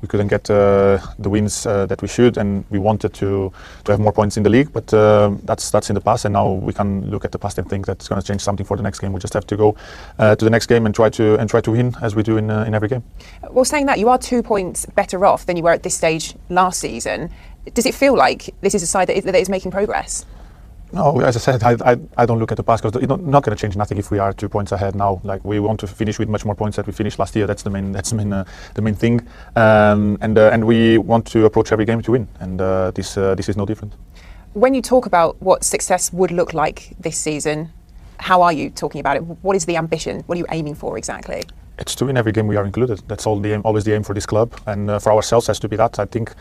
we couldn't get the wins that we should, and we wanted to have more points in the league. But that's in the past, and now we can look at the past and think that's going to change something for the next game. We just have to go to the next game and try to win, as we do in every game. Well, saying that, you are 2 points better off than you were at this stage last season. Does it feel like this is a side that is making progress? No, as I said, I don't look at the past, because it's not going to change nothing if we are 2 points ahead now. Like, we want to finish with much more points than we finished last year. That's the main thing, and we want to approach every game to win, and this is no different. When you talk about what success would look like this season, how are you talking about it? What is the ambition? What are you aiming for exactly? It's to win every game we are included. That's always the aim for this club, and for ourselves has to be that. I think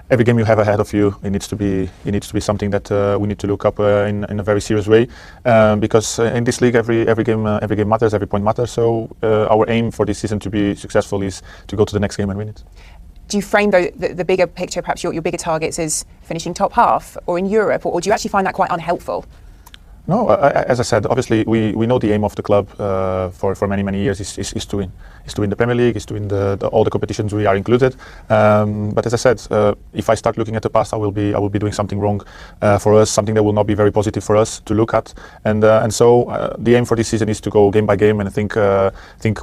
every game you have ahead of you, it needs to be something that we need to look up in a very serious way, because in this league every game matters, every point matters. So our aim for this season to be successful is to go to the next game and win it. Do you frame the bigger picture, perhaps your bigger targets, as finishing top half or in Europe, or do you actually find that quite unhelpful? No, as I said, obviously we know the aim of the club for many years is to win. Is to win the Premier League, is to win all the competitions we are included. But as I said, if I start looking at the past, I will be doing something wrong for us, something that will not be very positive for us to look at. And so the aim for this season is to go game by game and think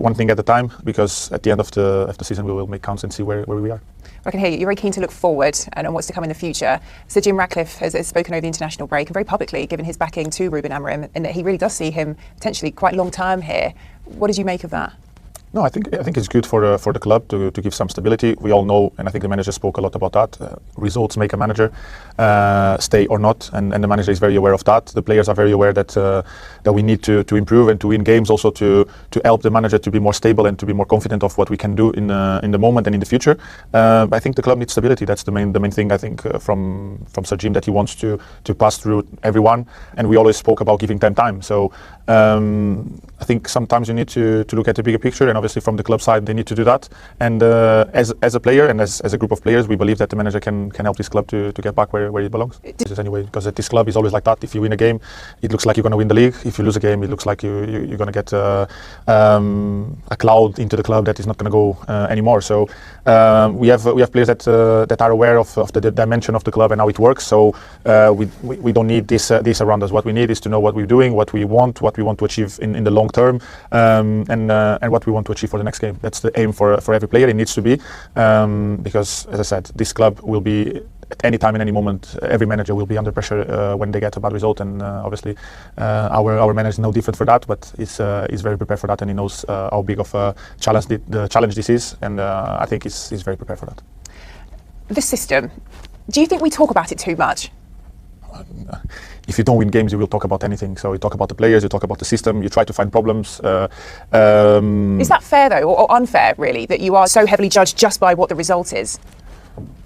one thing at a time, because at the end of the season we will make counts and see where we are. I can hear you. You're very keen to look forward and what's to come in the future. Sir Jim Ratcliffe has spoken over the international break and very publicly given his backing to Ruben Amorim, and that he really does see him potentially quite long term here. What did you make of that? No, I think it's good for the club to give some stability. We all know, and I think the manager spoke a lot about that. Results make a manager, stay or not, and the manager is very aware of that. The players are very aware that we need to improve and to win games, also to help the manager to be more stable and to be more confident of what we can do in the moment and in the future. But I think the club needs stability. That's the main thing, I think, from Sir Jim, that he wants to pass through everyone. And we always spoke about giving them time. So I think sometimes you need to look at the bigger picture, and obviously from the club side they need to do that. And as a player and as a group of players, we believe that the manager can help this club to get back where it belongs. Anyway, because at this club is always like that. If you win a game, it looks like you're going to win the league. If you lose a game, it looks like you're going to get a cloud into the club that is not going to go anymore. So we have players that are aware of the dimension of the club and how it works. So we don't need this around us. What we need is to know what we're doing, what we want to achieve in the long term, and what we want to achieve for the next game. That's the aim for every player. It needs to be, because, as I said, this club will be, at any time, in any moment, every manager will be under pressure when they get a bad result, and obviously our manager is no different for that, but he's very prepared for that, and he knows how big of a challenge this is, and I think he's very prepared for that. The system, do you think we talk about it too much? If you don't win games, you will talk about anything. So you talk about the players, you talk about the system, you try to find problems. Is that fair, though, or unfair, really, that you are so heavily judged just by what the result is?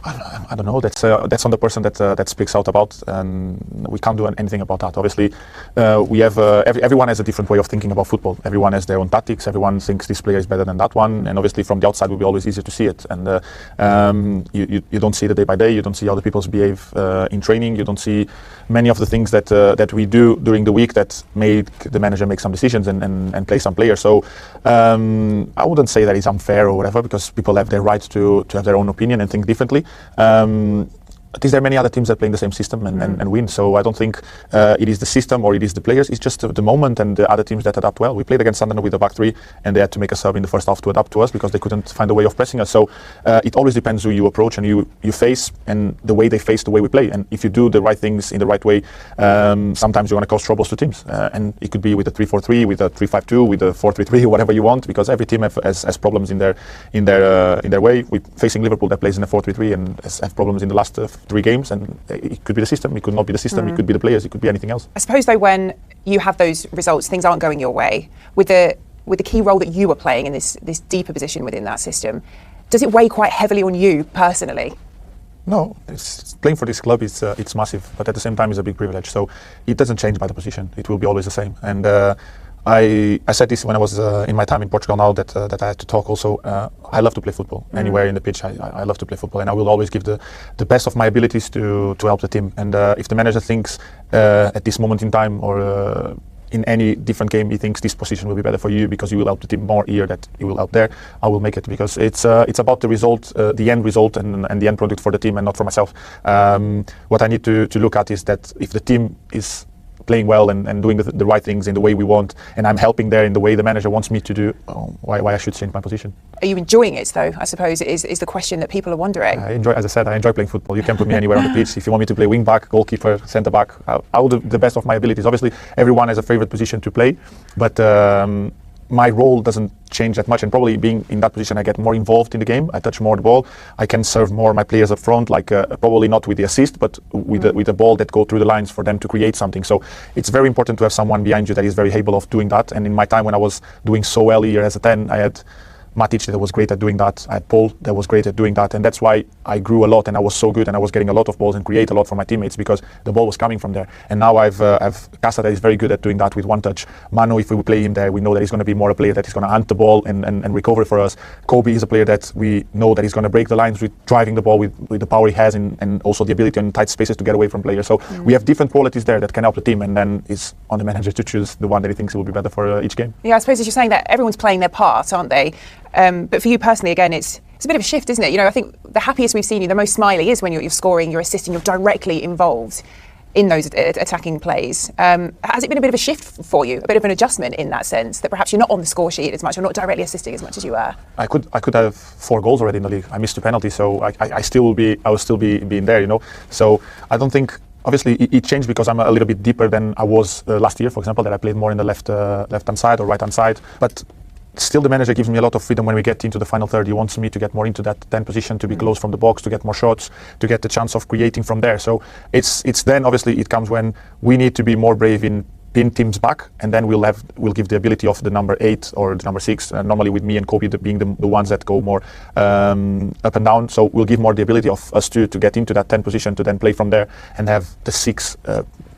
I don't know. That's on the person that speaks out about, and we can't do anything about that. Obviously, we have everyone has a different way of thinking about football. Everyone has their own tactics. Everyone thinks this player is better than that one, and obviously from the outside it will be always easier to see it. And you don't see the day by day. You don't see how the people behave in training. You don't see many of the things that we do during the week that make the manager make some decisions and play some players. So I wouldn't say that it's unfair or whatever, because people have their right to have their own opinion and think differently. At least there are many other teams that play in the same system and win. So I don't think it is the system or it is the players. It's just the moment and the other teams that adapt well. We played against Sunderland with a back three, and they had to make a sub in the first half to adapt to us because they couldn't find a way of pressing us. So it always depends who you approach and you face, and the way they face the way we play. And if you do the right things in the right way, sometimes you're going to cause troubles to teams. And it could be with a 3-4-3, with a 3-5-2, with a 4-3-3, whatever you want, because every team has problems in their way. We're facing Liverpool that plays in a 4-3-3 and has problems in the last 3 games, and it could be the system, it could not be the system, it could be the players, it could be anything else. I suppose, though, when you have those results, things aren't going your way, with the key role that you are playing in this deeper position within that system, does it weigh quite heavily on you personally? No, playing for this club it's massive, but at the same time it's a big privilege, so it doesn't change by the position, it will be always the same. And I said this when I was in my time in Portugal now that I had to talk also. I love to play football. Anywhere in the pitch, I love to play football, and I will always give the best of my abilities to help the team. And if the manager thinks at this moment in time or in any different game he thinks this position will be better for you because you will help the team more here that you will help there, I will make it, because it's about the result, the end result and the end product for the team and not for myself. What I need to look at is that if the team is playing well and doing the right things in the way we want, and I'm helping there in the way the manager wants me to do, why I should change my position. Are you enjoying it though, I suppose, is the question that people are wondering? As I said, I enjoy playing football. You can put me anywhere on the pitch. If you want me to play wing back, goalkeeper, centre back, I will do the best of my abilities. Obviously, everyone has a favourite position to play, but my role doesn't change that much, and probably being in that position I get more involved in the game. I touch more the ball, I can serve more my players up front, like probably not with the assist but with the ball that go through the lines for them to create something. So it's very important to have someone behind you that is very able of doing that. And in my time when I was doing so well here as a 10, I had Matic that was great at doing that, I had Paul that was great at doing that, and that's why I grew a lot and I was so good and I was getting a lot of balls and create a lot for my teammates because the ball was coming from there. And now I've Casa that is very good at doing that with one touch. Manu, if we play him there, we know that he's going to be more a player that is going to hunt the ball and recover for us. Kobe is a player that we know that he's going to break the lines with driving the ball with the power he has and also the ability in tight spaces to get away from players. So we have different qualities there that can help the team, and then it's on the manager to choose the one that he thinks will be better for each game. Yeah, I suppose as you're saying that everyone's playing their part, aren't they? But for you personally, again, it's a bit of a shift, isn't it? You know, I think the happiest we've seen you, the most smiley, is when you're scoring, you're assisting, you're directly involved in those attacking plays. Has it been a bit of a shift for you, a bit of an adjustment in that sense, that perhaps you're not on the score sheet as much, or not directly assisting as much as you were? I could have 4 goals already in the league. I missed 2 penalties, so I will still be in there, you know. So I don't think. Obviously, it changed because I'm a little bit deeper than I was last year, for example, that I played more in the left-hand side or right-hand side. But still, the manager gives me a lot of freedom when we get into the final third. He wants me to get more into that 10 position, to be close from the box, to get more shots, to get the chance of creating from there. So it's then, obviously, it comes when we need to be more brave in pin teams back, and then we'll give the ability of the number 8 or the number 6, normally with me and Kobe being the ones that go more up and down. So we'll give more the ability of us to get into that 10 position, to then play from there and have the 6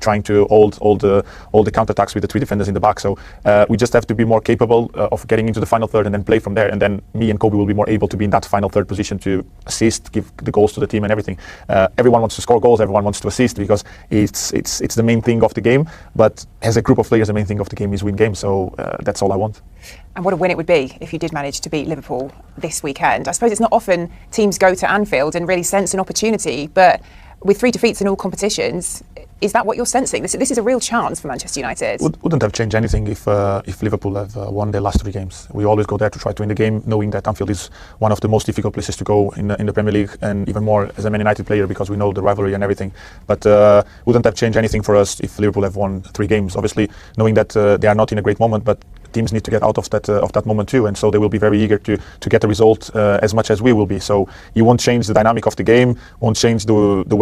trying to hold all the counterattacks with the 3 defenders in the back. So we just have to be more capable of getting into the final third and then play from there. And then me and Kobe will be more able to be in that final third position to assist, give the goals to the team and everything. Everyone wants to score goals, everyone wants to assist because it's the main thing of the game. But as a group of players, the main thing of the game is win games. So that's all I want. And what a win it would be if you did manage to beat Liverpool this weekend. I suppose it's not often teams go to Anfield and really sense an opportunity, but with 3 defeats in all competitions, is that what you're sensing? This is a real chance for Manchester United. Wouldn't have changed anything if Liverpool have won their last 3 games. We always go there to try to win the game, knowing that Anfield is one of the most difficult places to go in the Premier League, and even more as a Man United player because we know the rivalry and everything. But wouldn't have changed anything for us if Liverpool have won 3 games. Obviously, knowing that they are not in a great moment, but teams need to get out of that moment too, and so they will be very eager to get the result as much as we will be. So you won't change the dynamic of the game, won't change the way